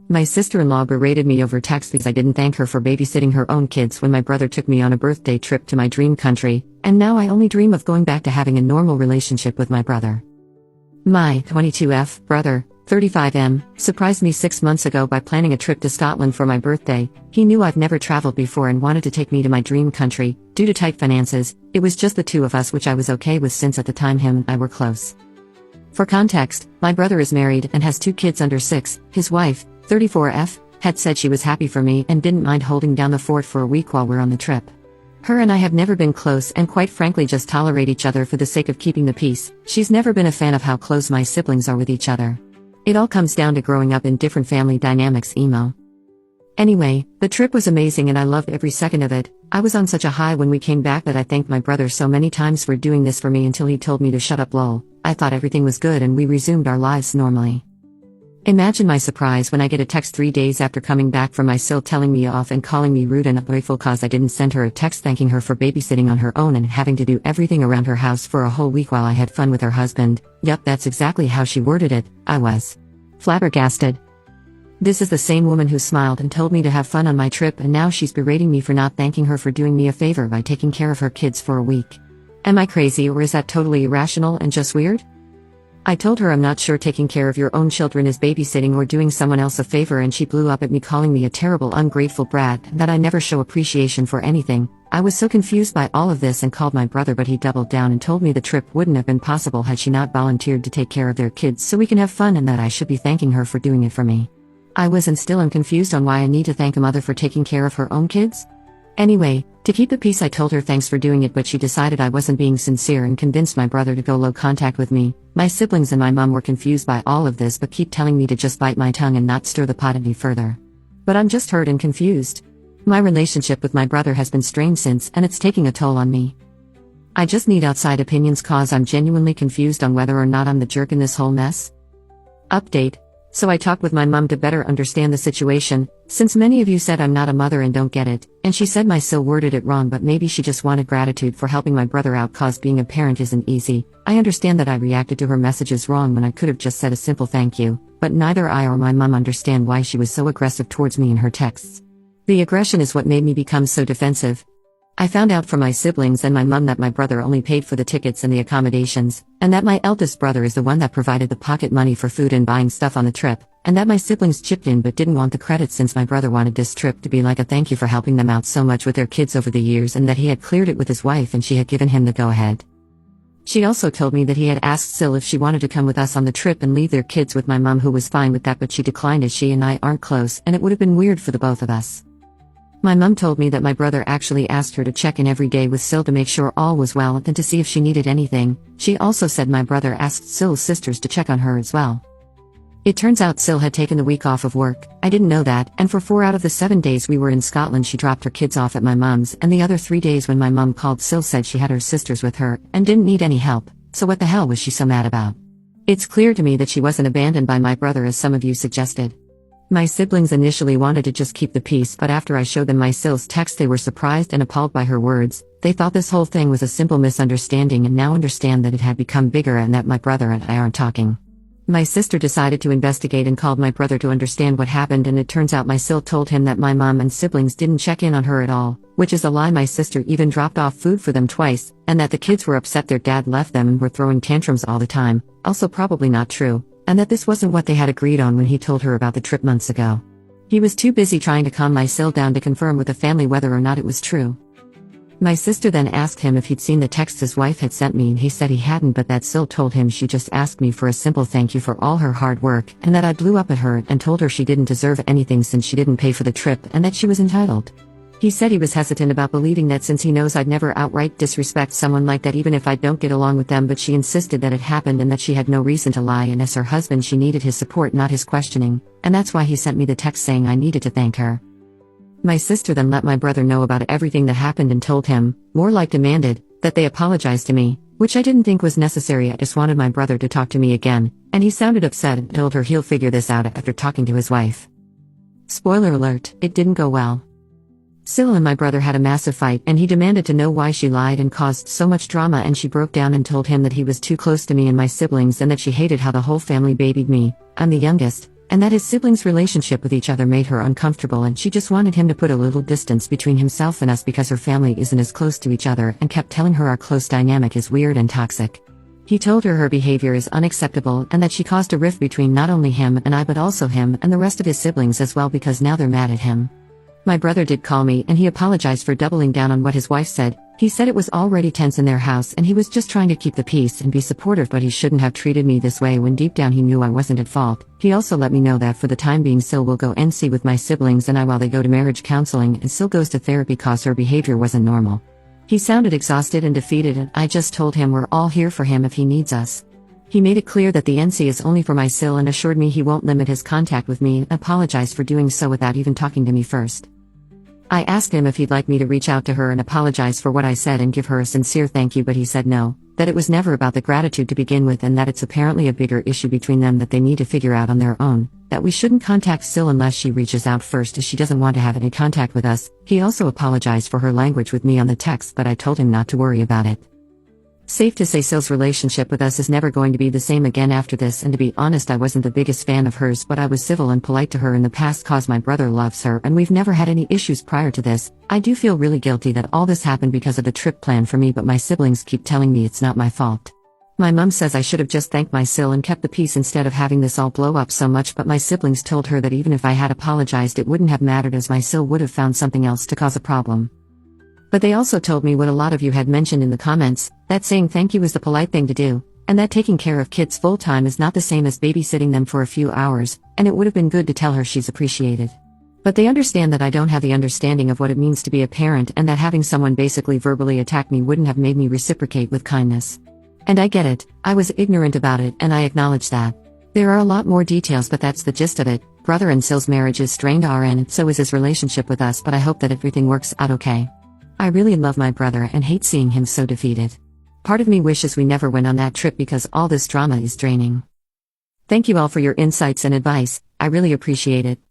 My sister-in-law berated me over text because I didn't thank her for babysitting her own kids when my brother took me on a birthday trip to my dream country, and now I only dream of going back to having a normal relationship with my brother. My 22F brother, 35M, surprised me 6 months ago by planning a trip to Scotland for my birthday. He knew I've never traveled before and wanted to take me to my dream country. Due to tight finances, it was just the two of us, which I was okay with since at the time him and I were close. For context, my brother is married and has 2 kids under 6. His wife, 34F, had said she was happy for me and didn't mind holding down the fort for a week while we're on the trip. Her and I have never been close and quite frankly just tolerate each other for the sake of keeping the peace. She's never been a fan of how close my siblings are with each other. It all comes down to growing up in different family dynamics. Emo. Anyway, the trip was amazing and I loved every second of it. I was on such a high when we came back that I thanked my brother so many times for doing this for me until he told me to shut up. Lol. I thought everything was good and we resumed our lives normally. Imagine my surprise when I get a text 3 days after coming back from my SIL telling me off and calling me rude and ungrateful cause I didn't send her a text thanking her for babysitting on her own and having to do everything around her house for a whole week while I had fun with her husband. Yup, that's exactly how she worded it. I was flabbergasted. This is the same woman who smiled and told me to have fun on my trip, and now she's berating me for not thanking her for doing me a favor by taking care of her kids for a week. Am I crazy, or is that totally irrational and just weird? I told her I'm not sure taking care of your own children is babysitting or doing someone else a favor, and she blew up at me calling me a terrible ungrateful brat and that I never show appreciation for anything. I was so confused by all of this and called my brother, but he doubled down and told me the trip wouldn't have been possible had she not volunteered to take care of their kids so we can have fun and that I should be thanking her for doing it for me. I was and still am confused on why I need to thank a mother for taking care of her own kids. Anyway, to keep the peace I told her thanks for doing it, but she decided I wasn't being sincere and convinced my brother to go low contact with me. My siblings and my mom were confused by all of this but keep telling me to just bite my tongue and not stir the pot any further. But I'm just hurt and confused. My relationship with my brother has been strained since, and it's taking a toll on me. I just need outside opinions cause I'm genuinely confused on whether or not I'm the jerk in this whole mess. Update. So I talked with my mom to better understand the situation, since many of you said I'm not a mother and don't get it, and she said my SIL worded it wrong, but maybe she just wanted gratitude for helping my brother out cause being a parent isn't easy. I understand that I reacted to her messages wrong when I could have just said a simple thank you, but neither I or my mom understand why she was so aggressive towards me in her texts. The aggression is what made me become so defensive. I found out from my siblings and my mom that my brother only paid for the tickets and the accommodations, and that my eldest brother is the one that provided the pocket money for food and buying stuff on the trip, and that my siblings chipped in but didn't want the credit since my brother wanted this trip to be like a thank you for helping them out so much with their kids over the years, and that he had cleared it with his wife and she had given him the go-ahead. She also told me that he had asked SIL if she wanted to come with us on the trip and leave their kids with my mom, who was fine with that, but she declined as she and I aren't close and it would have been weird for the both of us. My mom told me that my brother actually asked her to check in every day with SIL to make sure all was well and to see if she needed anything. She also said my brother asked SIL's sisters to check on her as well. It turns out SIL had taken the week off of work. I didn't know that, and for 4 out of the 7 days we were in Scotland she dropped her kids off at my mom's, and the other 3 days when my mom called SIL said she had her sisters with her and didn't need any help. So what the hell was she so mad about? It's clear to me that she wasn't abandoned by my brother as some of you suggested. My siblings initially wanted to just keep the peace, but after I showed them my SIL's text they were surprised and appalled by her words. They thought this whole thing was a simple misunderstanding and now understand that it had become bigger and that my brother and I aren't talking. My sister decided to investigate and called my brother to understand what happened, and it turns out my SIL told him that my mom and siblings didn't check in on her at all, which is a lie. My sister even dropped off food for them twice, and that the kids were upset their dad left them and were throwing tantrums all the time, also probably not true, and that this wasn't what they had agreed on when he told her about the trip months ago. He was too busy trying to calm my SIL down to confirm with the family whether or not it was true. My sister then asked him if he'd seen the text his wife had sent me, and he said he hadn't, but that SIL told him she just asked me for a simple thank you for all her hard work, and that I blew up at her and told her she didn't deserve anything since she didn't pay for the trip and that she was entitled. He said he was hesitant about believing that since he knows I'd never outright disrespect someone like that even if I don't get along with them, but she insisted that it happened and that she had no reason to lie, and as her husband she needed his support, not his questioning, and that's why he sent me the text saying I needed to thank her. My sister then let my brother know about everything that happened and told him, more like demanded, that they apologize to me, which I didn't think was necessary. I just wanted my brother to talk to me again, and he sounded upset and told her he'll figure this out after talking to his wife. Spoiler alert, it didn't go well. SIL and my brother had a massive fight, and he demanded to know why she lied and caused so much drama, and she broke down and told him that he was too close to me and my siblings and that she hated how the whole family babied me. I'm the youngest, and that his siblings' relationship with each other made her uncomfortable and she just wanted him to put a little distance between himself and us because her family isn't as close to each other and kept telling her our close dynamic is weird and toxic. He told her behavior is unacceptable and that she caused a rift between not only him and I but also him and the rest of his siblings as well because now they're mad at him. My brother did call me and he apologized for doubling down on what his wife said. He said it was already tense in their house and he was just trying to keep the peace and be supportive, but he shouldn't have treated me this way when deep down he knew I wasn't at fault. He also let me know that for the time being Sil will go NC with my siblings and I while they go to marriage counseling and Sil goes to therapy cause her behavior wasn't normal. He sounded exhausted and defeated and I just told him we're all here for him if he needs us. He made it clear that the NC is only for my Sil and assured me he won't limit his contact with me and apologized for doing so without even talking to me first. I asked him if he'd like me to reach out to her and apologize for what I said and give her a sincere thank you, but he said no, that it was never about the gratitude to begin with and that it's apparently a bigger issue between them that they need to figure out on their own, that we shouldn't contact Sil unless she reaches out first as she doesn't want to have any contact with us. He also apologized for her language with me on the text, but I told him not to worry about it. Safe to say Sil's relationship with us is never going to be the same again after this, and to be honest I wasn't the biggest fan of hers, but I was civil and polite to her in the past cause my brother loves her and we've never had any issues prior to this. I do feel really guilty that all this happened because of the trip planned for me, but my siblings keep telling me it's not my fault. My mum says I should have just thanked my Sil and kept the peace instead of having this all blow up so much, but my siblings told her that even if I had apologized it wouldn't have mattered as my Sil would have found something else to cause a problem. But they also told me what a lot of you had mentioned in the comments, that saying thank you is the polite thing to do, and that taking care of kids full-time is not the same as babysitting them for a few hours, and it would have been good to tell her she's appreciated. But they understand that I don't have the understanding of what it means to be a parent and that having someone basically verbally attack me wouldn't have made me reciprocate with kindness. And I get it, I was ignorant about it and I acknowledge that. There are a lot more details but that's the gist of it. Brother and Sil's marriage is strained and so is his relationship with us, but I hope that everything works out okay. I really love my brother and hate seeing him so defeated. Part of me wishes we never went on that trip because all this drama is draining. Thank you all for your insights and advice, I really appreciate it.